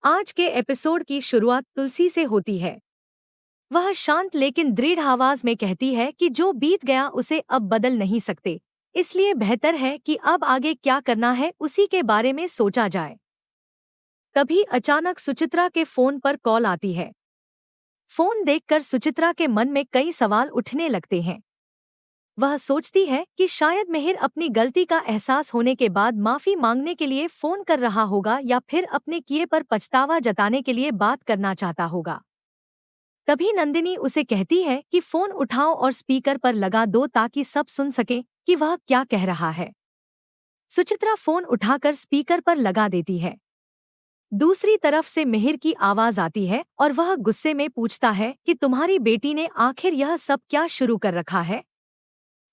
आज के एपिसोड की शुरुआत तुलसी से होती है। वह शांत लेकिन दृढ़ आवाज में कहती है कि जो बीत गया उसे अब बदल नहीं सकते, इसलिए बेहतर है कि अब आगे क्या करना है उसी के बारे में सोचा जाए। तभी अचानक सुचित्रा के फोन पर कॉल आती है। फोन देखकर सुचित्रा के मन में कई सवाल उठने लगते हैं। वह सोचती है कि शायद मिहिर अपनी गलती का एहसास होने के बाद माफी मांगने के लिए फोन कर रहा होगा या फिर अपने किए पर पछतावा जताने के लिए बात करना चाहता होगा। तभी नंदिनी उसे कहती है कि फोन उठाओ और स्पीकर पर लगा दो ताकि सब सुन सकें कि वह क्या कह रहा है। सुचित्रा फोन उठाकर स्पीकर पर लगा देती है। दूसरी तरफ से मिहिर की आवाज आती है और वह गुस्से में पूछता है कि तुम्हारी बेटी ने आखिर यह सब क्या शुरू कर रखा है।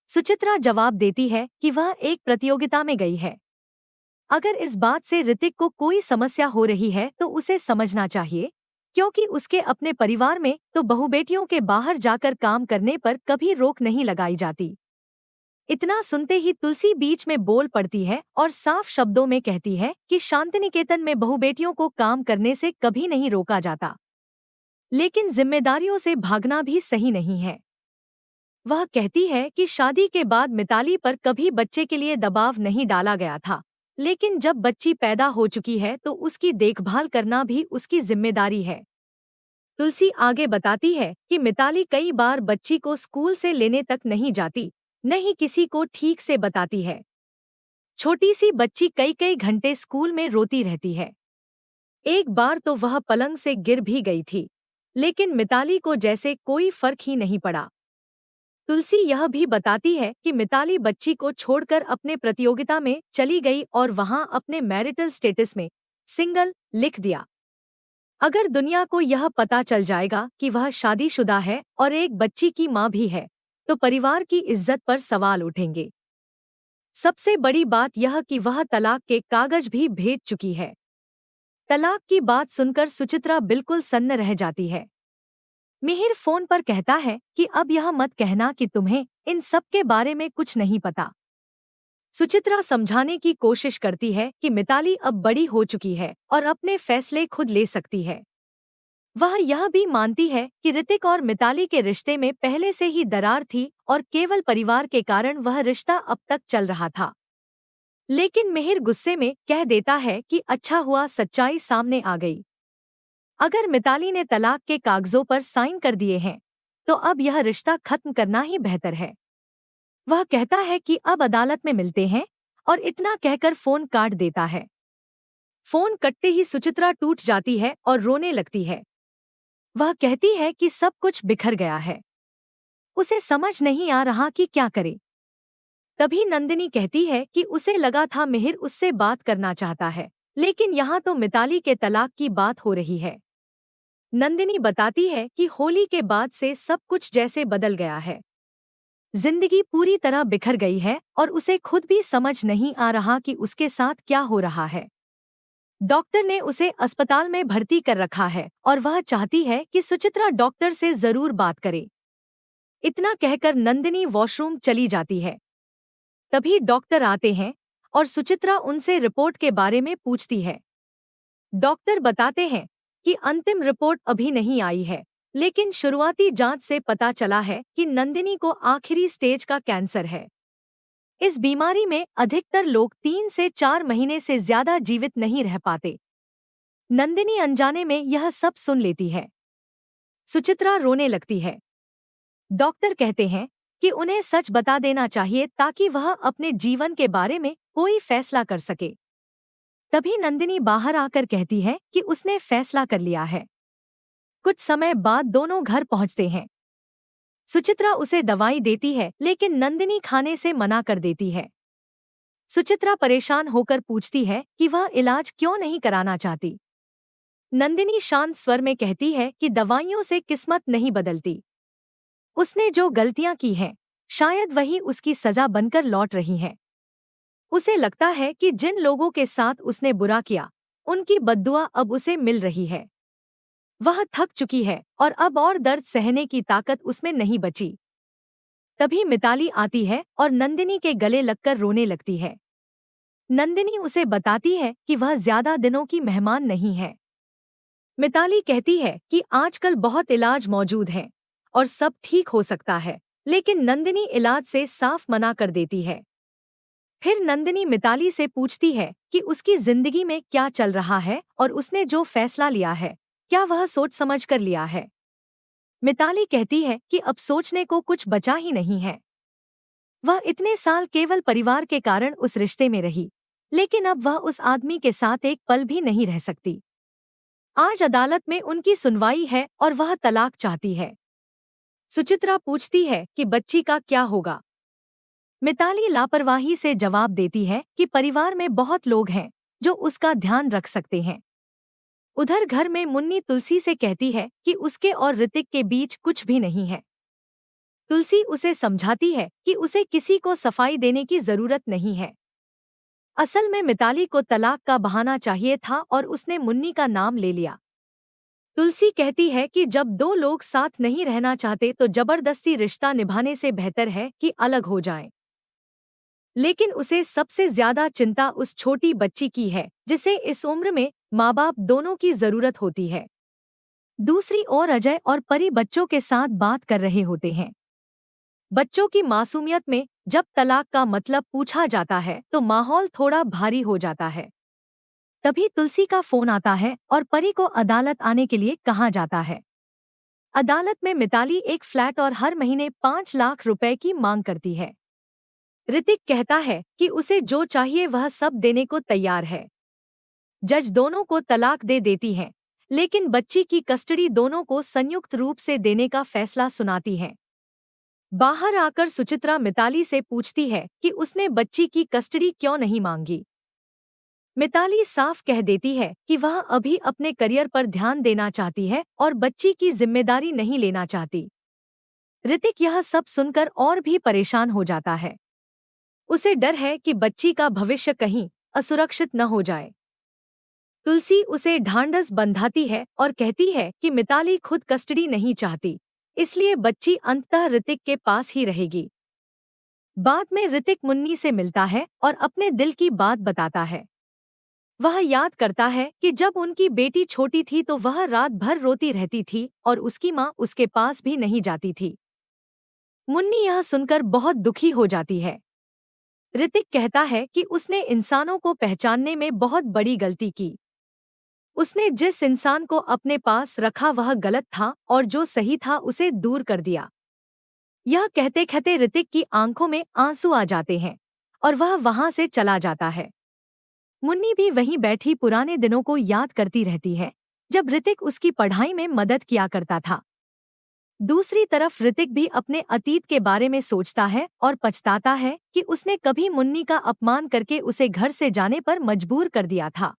सुचित्रा जवाब देती है कि वह एक प्रतियोगिता में गई है। अगर इस बात से ऋतिक को कोई समस्या हो रही है तो उसे समझना चाहिए, क्योंकि उसके अपने परिवार में तो बहुबेटियों के बाहर जाकर काम करने पर कभी रोक नहीं लगाई जाती। इतना सुनते ही तुलसी बीच में बोल पड़ती है और साफ शब्दों में कहती है कि शांतिनिकेतन में बहुबेटियों को काम करने से कभी नहीं रोका जाता, लेकिन जिम्मेदारियों से भागना भी सही नहीं है। वह कहती है कि शादी के बाद मिताली पर कभी बच्चे के लिए दबाव नहीं डाला गया था, लेकिन जब बच्ची पैदा हो चुकी है तो उसकी देखभाल करना भी उसकी जिम्मेदारी है। तुलसी आगे बताती है कि मिताली कई बार बच्ची को स्कूल से लेने तक नहीं जाती, नहीं किसी को ठीक से बताती है। छोटी सी बच्ची कई कई घंटे स्कूल में रोती रहती है। एक बार तो वह पलंग से गिर भी गई थी, लेकिन मिताली को जैसे कोई फर्क ही नहीं पड़ा। तुलसी यह भी बताती है कि मिताली बच्ची को छोड़कर अपने प्रतियोगिता में चली गई और वहां अपने मैरिटल स्टेटस में सिंगल लिख दिया। अगर दुनिया को यह पता चल जाएगा कि वह शादीशुदा है और एक बच्ची की मां भी है, तो परिवार की इज्जत पर सवाल उठेंगे। सबसे बड़ी बात यह कि वह तलाक के कागज भी भेज चुकी है। तलाक की बात सुनकर सुचित्रा बिल्कुल सन्न रह जाती है। मिहिर फोन पर कहता है कि अब यह मत कहना कि तुम्हें इन सब के बारे में कुछ नहीं पता। सुचित्रा समझाने की कोशिश करती है कि मिताली अब बड़ी हो चुकी है और अपने फैसले खुद ले सकती है। वह यह भी मानती है कि ऋतिक और मिताली के रिश्ते में पहले से ही दरार थी और केवल परिवार के कारण वह रिश्ता अब तक चल रहा था। लेकिन मिहिर गुस्से में कह देता है कि अच्छा हुआ सच्चाई सामने आ गई। अगर मिताली ने तलाक के कागजों पर साइन कर दिए हैं, तो अब यह रिश्ता खत्म करना ही बेहतर है। वह कहता है कि अब अदालत में मिलते हैं और इतना कहकर फोन काट देता है। फोन कटते ही सुचित्रा टूट जाती है और रोने लगती है। वह कहती है कि सब कुछ बिखर गया है। उसे समझ नहीं आ रहा कि क्या करे। तभी नंदिनी कहती है कि उसे लगा था मिहिर उससे बात करना चाहता है, लेकिन यहाँ तो मिताली के तलाक की बात हो रही है। नंदिनी बताती है कि होली के बाद से सब कुछ जैसे बदल गया है। जिंदगी पूरी तरह बिखर गई है और उसे खुद भी समझ नहीं आ रहा कि उसके साथ क्या हो रहा है। डॉक्टर ने उसे अस्पताल में भर्ती कर रखा है और वह चाहती है कि सुचित्रा डॉक्टर से जरूर बात करे। इतना कहकर नंदिनी वॉशरूम चली जाती है। तभी डॉक्टर आते हैं और सुचित्रा उनसे रिपोर्ट के बारे में पूछती है। डॉक्टर बताते हैं कि अंतिम रिपोर्ट अभी नहीं आई है, लेकिन शुरुआती जांच से पता चला है कि नंदिनी को आखिरी स्टेज का कैंसर है। इस बीमारी में अधिकतर लोग 3 से 4 महीने से ज्यादा जीवित नहीं रह पाते। नंदिनी अनजाने में यह सब सुन लेती है। सुचित्रा रोने लगती है। डॉक्टर कहते हैं कि उन्हें सच बता देना चाहिए ताकि वह अपने जीवन के बारे में कोई फैसला कर सके। तभी नंदिनी बाहर आकर कहती है कि उसने फैसला कर लिया है। कुछ समय बाद दोनों घर पहुंचते हैं। सुचित्रा उसे दवाई देती है, लेकिन नंदिनी खाने से मना कर देती है। सुचित्रा परेशान होकर पूछती है कि वह इलाज क्यों नहीं कराना चाहती। नंदिनी शांत स्वर में कहती है कि दवाइयों से किस्मत नहीं बदलती। उसने जो गलतियां की हैं, शायद वही उसकी सजा बनकर लौट रही हैं। उसे लगता है कि जिन लोगों के साथ उसने बुरा किया, उनकी बद्दुआ अब उसे मिल रही है। वह थक चुकी है और अब और दर्द सहने की ताकत उसमें नहीं बची। तभी मिताली आती है और नंदिनी के गले लगकर रोने लगती है। नंदिनी उसे बताती है कि वह ज्यादा दिनों की मेहमान नहीं है। मिताली कहती है कि आजकल बहुत इलाज मौजूद हैं और सब ठीक हो सकता है, लेकिन नंदिनी इलाज से साफ मना कर देती है। फिर नंदिनी मिताली से पूछती है कि उसकी जिंदगी में क्या चल रहा है और उसने जो फैसला लिया है, क्या वह सोच समझ कर लिया है। मिताली कहती है कि अब सोचने को कुछ बचा ही नहीं है। वह इतने साल केवल परिवार के कारण उस रिश्ते में रही, लेकिन अब वह उस आदमी के साथ एक पल भी नहीं रह सकती। आज अदालत में उनकी सुनवाई है और वह तलाक चाहती है। सुचित्रा पूछती है कि बच्ची का क्या होगा। मिताली लापरवाही से जवाब देती है कि परिवार में बहुत लोग हैं जो उसका ध्यान रख सकते हैं। उधर घर में मुन्नी तुलसी से कहती है कि उसके और ऋतिक के बीच कुछ भी नहीं है। तुलसी उसे समझाती है कि उसे किसी को सफाई देने की जरूरत नहीं है। असल में मिताली को तलाक का बहाना चाहिए था और उसने मुन्नी का नाम ले लिया। तुलसी कहती है कि जब दो लोग साथ नहीं रहना चाहते तो जबरदस्ती रिश्ता निभाने से बेहतर है कि अलग हो जाएं। लेकिन उसे सबसे ज्यादा चिंता उस छोटी बच्ची की है जिसे इस उम्र में माँ बाप दोनों की जरूरत होती है। दूसरी ओर अजय और परी बच्चों के साथ बात कर रहे होते हैं। बच्चों की मासूमियत में जब तलाक का मतलब पूछा जाता है तो माहौल थोड़ा भारी हो जाता है। तभी तुलसी का फोन आता है और परी को अदालत आने के लिए कहा जाता है। अदालत में मिताली एक फ्लैट और हर महीने 5 लाख रुपए की मांग करती है। ऋतिक कहता है कि उसे जो चाहिए वह सब देने को तैयार है। जज दोनों को तलाक दे देती है, लेकिन बच्ची की कस्टडी दोनों को संयुक्त रूप से देने का फैसला सुनाती है। बाहर आकर सुचित्रा मिताली से पूछती है कि उसने बच्ची की कस्टडी क्यों नहीं मांगी। मिताली साफ कह देती है कि वह अभी अपने करियर पर ध्यान देना चाहती है और बच्ची की जिम्मेदारी नहीं लेना चाहती। ऋतिक यह सब सुनकर और भी परेशान हो जाता है। उसे डर है कि बच्ची का भविष्य कहीं असुरक्षित न हो जाए। तुलसी उसे ढांढस बंधाती है और कहती है कि मिताली खुद कस्टडी नहीं चाहती, इसलिए बच्ची अंततः ऋतिक के पास ही रहेगी। बाद में ऋतिक मुन्नी से मिलता है और अपने दिल की बात बताता है। वह याद करता है कि जब उनकी बेटी छोटी थी तो वह रात भर रोती रहती थी और उसकी माँ उसके पास भी नहीं जाती थी। मुन्नी यह सुनकर बहुत दुखी हो जाती है। ऋतिक कहता है कि उसने इंसानों को पहचानने में बहुत बड़ी गलती की। उसने जिस इंसान को अपने पास रखा वह गलत था और जो सही था उसे दूर कर दिया। यह कहते कहते ऋतिक की आंखों में आंसू आ जाते हैं और वह वहां से चला जाता है। मुन्नी भी वहीं बैठी पुराने दिनों को याद करती रहती है, जब ऋतिक उसकी पढ़ाई में मदद किया करता था। दूसरी तरफ ऋतिक भी अपने अतीत के बारे में सोचता है और पछताता है कि उसने कभी मुन्नी का अपमान करके उसे घर से जाने पर मजबूर कर दिया था।